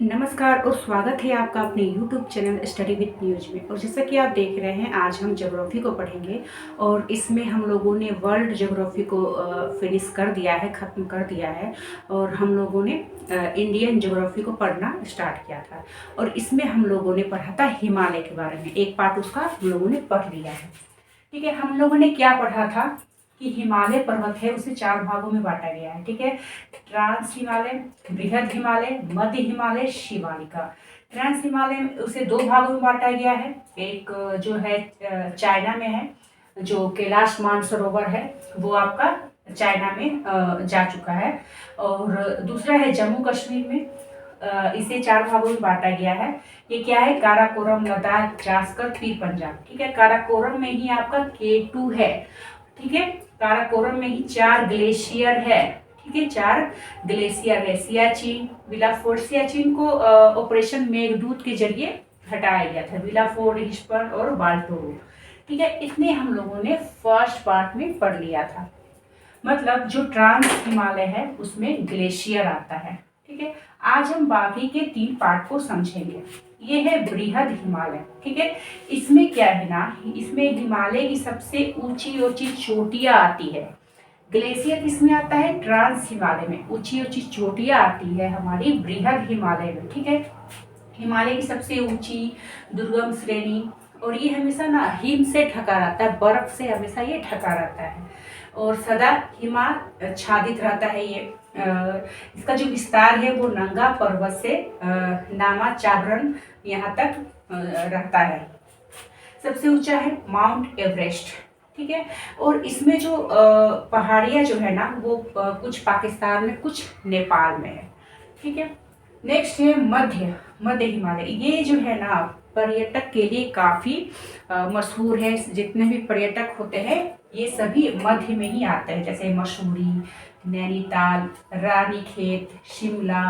नमस्कार और स्वागत है आपका अपने YouTube channel study with news में। और जैसा कि आप देख रहे हैं, आज हम ज्योग्राफी को पढ़ेंगे और इसमें हम लोगों ने वर्ल्ड ज्योग्राफी को फिनिश कर दिया है, ख़त्म कर दिया है। और हम लोगों ने इंडियन ज्योग्राफी को पढ़ना स्टार्ट किया था और इसमें हम लोगों ने पढ़ा था हिमालय के बारे में। एक पार्ट उसका हम लोगों ने पढ़ लिया है। ठीक है, हम लोगों ने क्या पढ़ा था कि हिमालय पर्वत है उसे 4 भागों में बांटा गया है। ठीक है, ट्रांस हिमालय, बृहद हिमालय, मध्य हिमालय, शिवालिका। ट्रांस हिमालय में उसे 2 भागों में बांटा गया है। एक जो है चाइना में है, जो कैलाश मानसरोवर है वो आपका चाइना में जा चुका है। और दूसरा है जम्मू कश्मीर में, इसे 4 भागों में बांटा गया है। ये क्या है? काराकोरम, लद्दाख, जास्कर, पीर पंजाब। ठीक है, काराकोरम में ही आपका K2 है। ठीक है, काराकोरम में ही 4 ग्लेशियर है। ठीक है, 4 ग्लेशियर है। सियाचिन, बिलाफोर्ड, सियाचिन को ऑपरेशन मेघदूत के जरिए हटाया गया था। बिलाफोर्ड, हिस्पर और बाल्टोरो। ठीक है, इतने हम लोगों ने फर्स्ट पार्ट में पढ़ लिया था। मतलब जो ट्रांस हिमालय है उसमें ग्लेशियर आता है। ठीक है, आज हम बाकी के 3 पार्ट को समझेंगे। ये है बृहद हिमालय। ठीक है, इसमें क्या है ना, इसमें हिमालय की सबसे ऊंची ऊंची चोटियां आती है। ग्लेशियर किसमें आता है? ट्रांस हिमालय में ऊंची ऊंची चोटियां आती है हमारी बृहद हिमालय में। ठीक है, हिमालय की सबसे ऊंची दुर्गम श्रेणी। और ये हमेशा ना हिम से ढका रहता है, बर्फ से हमेशा ये ढका रहता है और सदा हिमाच्छादित रहता है। ये इसका जो विस्तार है वो नंगा पर्वत से नामाचारण यहाँ तक रहता है। सबसे ऊंचा है माउंट एवरेस्ट। ठीक है, और इसमें जो पहाड़ियाँ जो है ना वो कुछ पाकिस्तान में, कुछ नेपाल में है। ठीक है, नेक्स्ट है मध्य हिमालय। ये जो है ना पर्यटक के लिए काफ़ी मशहूर है। जितने भी पर्यटक होते हैं ये सभी मध्य में ही आते हैं, जैसे मसूरी, नैनीताल, रानीखेत, शिमला,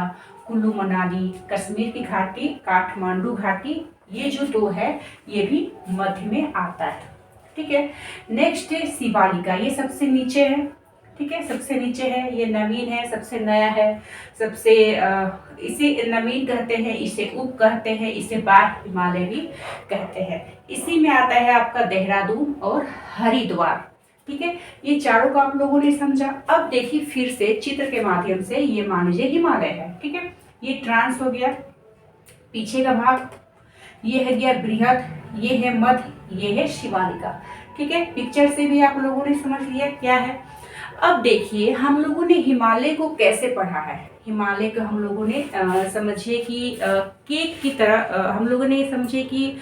कुल्लू मनाली, कश्मीर की घाटी, काठमांडू घाटी। ये जो 2 है ये भी मध्य में आता है। ठीक है, नेक्स्ट है शिवालिका। ये सबसे नीचे है। ठीक है, सबसे नीचे है, ये नवीन है, सबसे नया है, सबसे इसे नवीन कहते हैं, इसे उप कहते हैं, इसे बाह्य हिमालय भी कहते हैं। इसी में आता है आपका देहरादून और हरिद्वार। ठीक है, ये चारों का आप लोगों ने समझा। अब देखिए फिर से चित्र के माध्यम से, ये मान लीजिए हिमालय है। ठीक है, ये ट्रांस हो गया, पीछे का भाग ये है गया बृहद, ये है मध्य, ये है शिवालिका। ठीक है, पिक्चर से भी आप लोगों ने समझ लिया क्या है। अब देखिए हम लोगों ने हिमालय को कैसे पढ़ा है। हिमालय को हम लोगों ने समझिए कि केक की तरह, हम लोगों ने समझे कि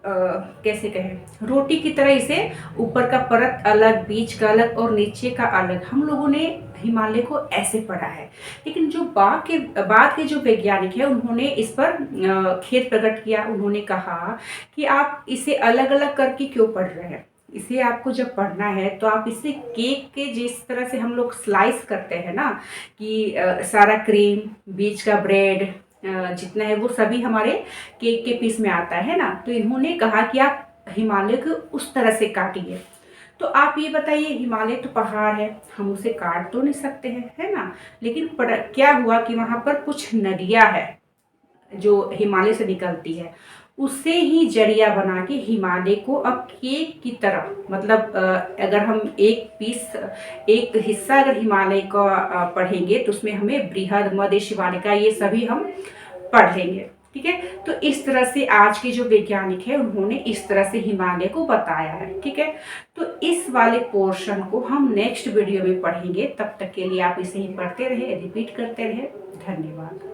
कैसे कहें, रोटी की तरह इसे ऊपर का परत अलग, बीच का अलग और नीचे का अलग, हम लोगों ने हिमालय को ऐसे पढ़ा है। लेकिन जो बाद के जो वैज्ञानिक है उन्होंने इस पर खेद प्रकट किया। उन्होंने कहा कि आप इसे अलग अलग करके क्यों पढ़ रहे हैं। इसे आपको जब पढ़ना है तो आप इसे केक के जिस तरह से हम लोग स्लाइस करते हैं ना, कि सारा क्रीम, बीच का ब्रेड, जितना है वो सभी हमारे केक के पीस में आता है ना, तो इन्होंने कहा कि आप हिमालय को उस तरह से काटिए। तो आप ये बताइए, हिमालय तो पहाड़ है, हम उसे काट तो नहीं सकते हैं, है ना। लेकिन क्या हुआ कि वहाँ पर कुछ नदियाँ है जो हिमालय से निकलती है, उससे ही जरिया बना के हिमालय को अब केक की तरह, मतलब अगर हम एक हिस्सा अगर हिमालय का पढ़ेंगे तो उसमें हमें बृहद, मध्य, शिवालिका ये सभी हम पढ़ेंगे। ठीक है, तो इस तरह से आज के जो वैज्ञानिक है उन्होंने इस तरह से हिमालय को बताया है। ठीक है, तो इस वाले पोर्शन को हम नेक्स्ट वीडियो में पढ़ेंगे। तब तक के लिए आप इसे ही पढ़ते रहे, रिपीट करते रहे। धन्यवाद।